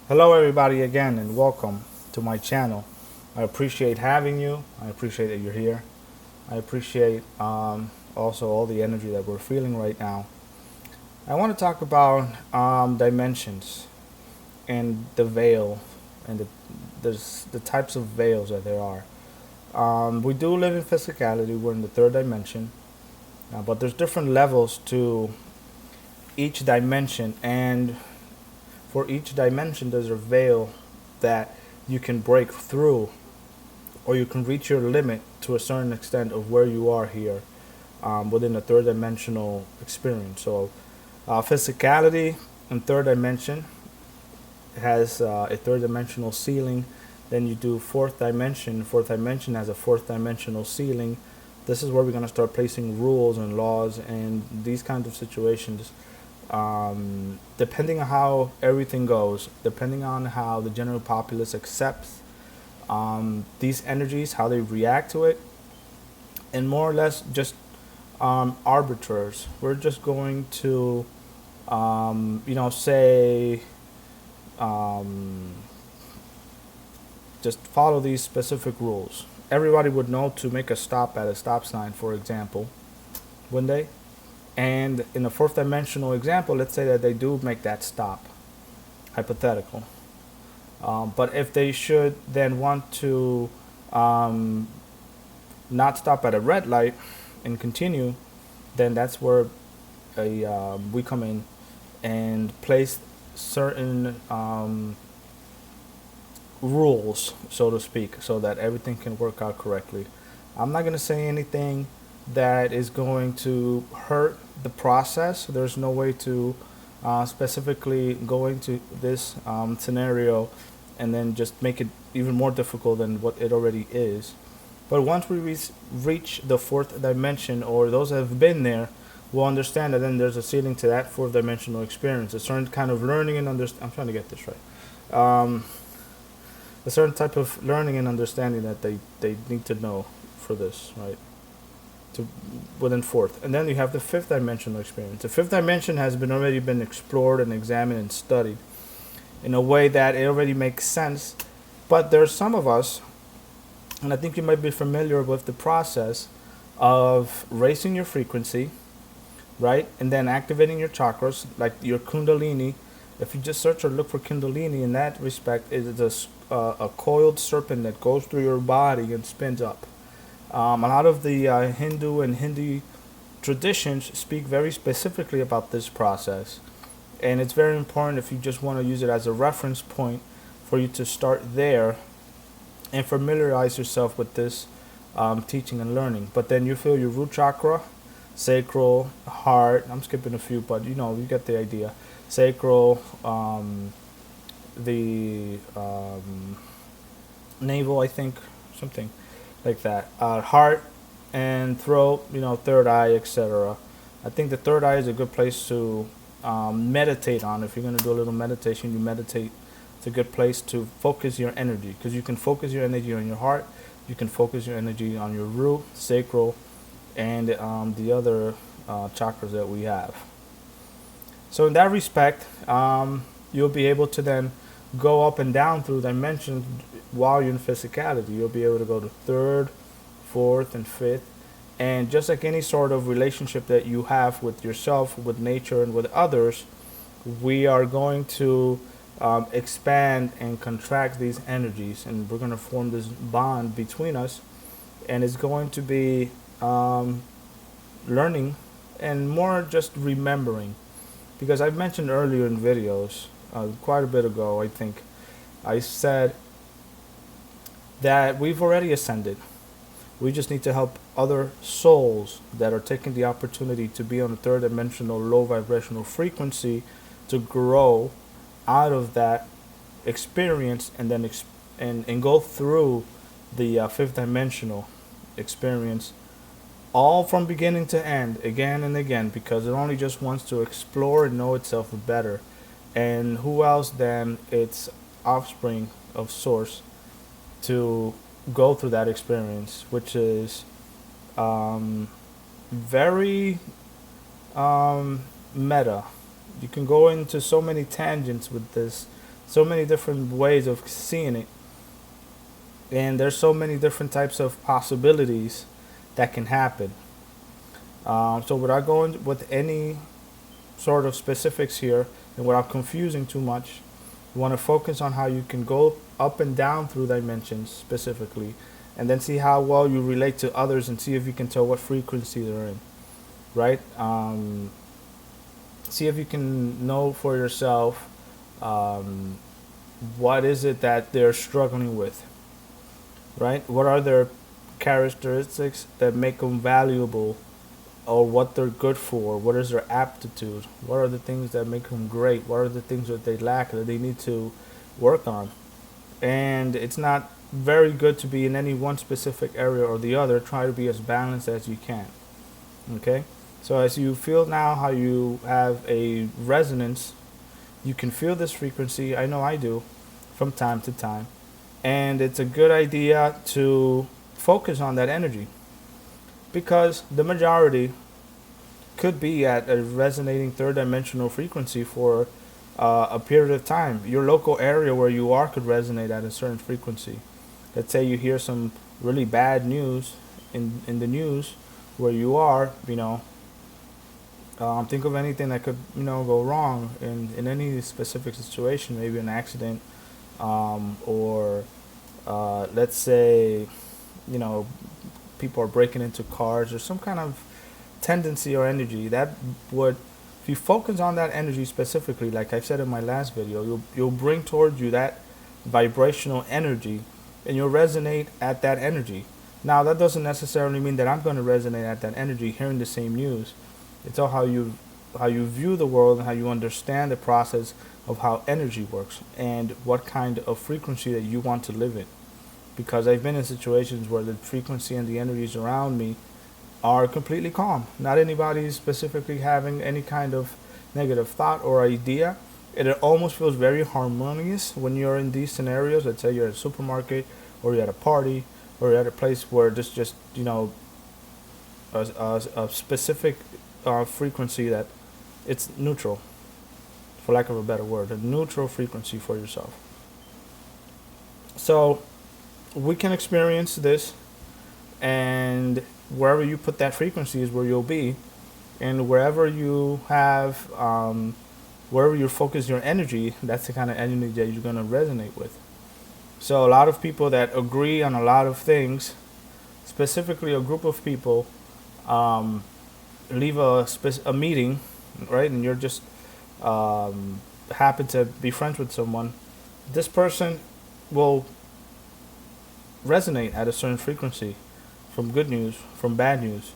Hello, everybody, again, and welcome to my channel. I appreciate having you. I appreciate that you're here. I appreciate also all the energy that we're feeling right now. I want to talk about dimensions and the veil and there's the types of veils that there are. We do live in physicality. We're in the third dimension, but there's different levels to each dimension, and for each dimension, there's a veil that you can break through, or you can reach your limit to a certain extent of where you are here within a third dimensional experience. So, physicality in third dimension has a third dimensional ceiling. Then you do fourth dimension. Fourth dimension has a fourth dimensional ceiling. This is where we're going to start placing rules and laws and these kinds of situations. Depending on how everything goes, depending on how the general populace accepts these energies, how they react to it, and more or less just arbiters. We're just going to, say, um, just follow these specific rules. Everybody would know to make a stop at a stop sign, for example, wouldn't they? And in a fourth dimensional example, let's say that they do make that stop, hypothetical. But if they should then want to um, not stop at a red light and continue, then that's where we come in and place certain rules, so to speak, so that everything can work out correctly. I'm not going to say anything that is going to hurt the process. There's no way to specifically go into this scenario and then just make it even more difficult than what it already is. But once we reach the fourth dimension, or those that have been there, will understand that then there's a ceiling to that fourth dimensional experience. A certain kind of learning and I'm trying to get this right. A certain type of learning and understanding that they need to know for this, right? To within fourth, and then you have the fifth dimensional experience. The fifth dimension has been already been explored and examined and studied in a way that it already makes sense. But there's some of us, and I think you might be familiar with the process of raising your frequency, right, and then activating your chakras, like your kundalini. If you just search or look for kundalini in that respect, it is a coiled serpent that goes through your body and spins up. A lot of the Hindu and Hindi traditions speak very specifically about this process, and it's very important if you just want to use it as a reference point for you to start there and familiarize yourself with this teaching and learning. But then you feel your root chakra, sacral, heart. I'm skipping a few, but you get the idea. Sacral, the navel, I think, something like that. Heart and throat, third eye, etc. I think the third eye is a good place to meditate on. If you're going to do a little meditation, you meditate. It's a good place to focus your energy, because you can focus your energy on your heart, you can focus your energy on your root, sacral, and the other chakras that we have. So in that respect, you'll be able to then go up and down through dimensions while you're in physicality. You'll be able to go to third, fourth, and fifth. And just like any sort of relationship that you have with yourself, with nature, and with others, we are going to expand and contract these energies, and we're going to form this bond between us. And it's going to be learning and more just remembering. Because I've mentioned earlier in videos, quite a bit ago, I think, I said that we've already ascended. We just need to help other souls that are taking the opportunity to be on a third dimensional low vibrational frequency to grow out of that experience, and then and go through the fifth dimensional experience, all from beginning to end, again and again, because it only just wants to explore and know itself better. And who else than its offspring of source to go through that experience, which is very meta. You can go into so many tangents with this So many different ways of seeing it, and there's so many different types of possibilities that can happen. So without going with any sort of specifics here, and without confusing too much, you want to focus on how you can go up and down through dimensions specifically, and then see how well you relate to others, and see if you can tell what frequency they're in, right? See if you can know for yourself, um, what is it that they're struggling with, right? What are their characteristics that make them valuable, or what they're good for? What is their aptitude? What are the things that make them great? What are the things that they lack that they need to work on? And it's not very good to be in any one specific area or the other. Try to be as balanced as you can. Okay? So as you feel now how you have a resonance, you can feel this frequency. I know I do from time to time. And it's a good idea to focus on that energy, because the majority could be at a resonating third dimensional frequency for a period of time. Your local area where you are could resonate at a certain frequency. Let's say you hear some really bad news in the news where you are, think of anything that could, go wrong in any specific situation, maybe an accident, or let's say, you know, people are breaking into cars, or some kind of tendency or energy that would, if you focus on that energy specifically, like I said in my last video, you'll bring towards you that vibrational energy, and you'll resonate at that energy. Now that doesn't necessarily mean that I'm going to resonate at that energy hearing the same news. It's all how you view the world, and how you understand the process of how energy works, and what kind of frequency that you want to live in. Because I've been in situations where the frequency and the energies around me are completely calm. Not anybody specifically having any kind of negative thought or idea. It almost feels very harmonious when you're in these scenarios. Let's say you're at a supermarket, or you're at a party, or you're at a place where there's just, a specific frequency that it's neutral, for lack of a better word, a neutral frequency for yourself. So we can experience this, and wherever you put that frequency is where you'll be, and wherever you have, wherever you focus your energy, that's the kind of energy that you're going to resonate with. So a lot of people that agree on a lot of things, specifically a group of people, leave a meeting, right, and you're just happen to be friends with someone, this person will resonate at a certain frequency, from good news, from bad news,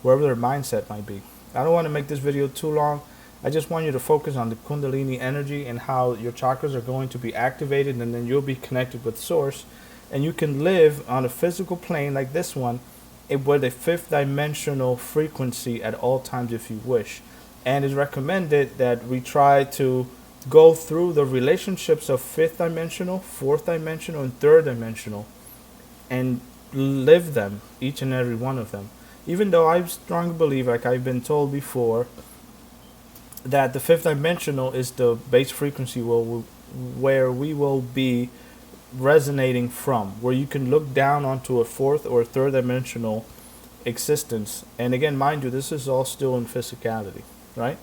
wherever their mindset might be. I don't want to make this video too long. I just want you to focus on the Kundalini energy and how your chakras are going to be activated, and then you'll be connected with Source, and you can live on a physical plane like this one with a fifth dimensional frequency at all times if you wish. And it's recommended that we try to go through the relationships of fifth dimensional, fourth dimensional, and third dimensional, and live them, each and every one of them. Even though I strongly believe, like I've been told before, that the fifth dimensional is the base frequency where we will be resonating from, where you can look down onto a fourth or third dimensional existence. And again, mind you, this is all still in physicality, right?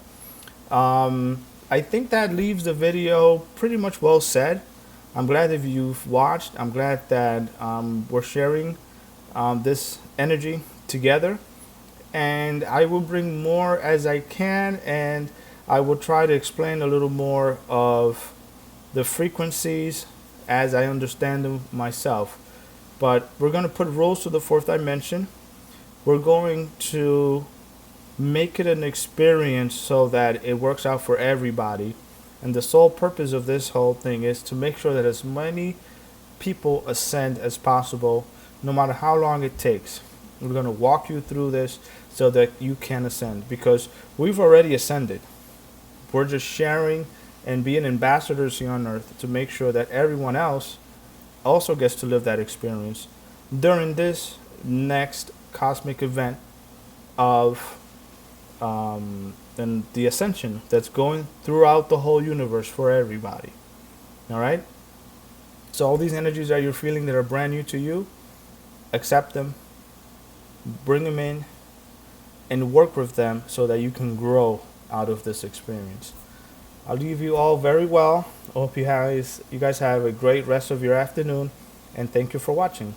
I think that leaves the video pretty much well said. I'm glad that you've watched. I'm glad that we're sharing this energy together, and I will bring more as I can, and I will try to explain a little more of the frequencies as I understand them myself. But we're going to put rules to the fourth dimension. We're going to make it an experience so that it works out for everybody. And the sole purpose of this whole thing is to make sure that as many people ascend as possible, no matter how long it takes. We're going to walk you through this so that you can ascend, because we've already ascended. We're just sharing and being ambassadors here on earth to make sure that everyone else also gets to live that experience during this next cosmic event of and the ascension that's going throughout the whole universe for everybody. All right? So all these energies that you're feeling that are brand new to you, accept them, bring them in, and work with them so that you can grow out of this experience. I'll leave you all very well. I hope you guys have a great rest of your afternoon, and thank you for watching.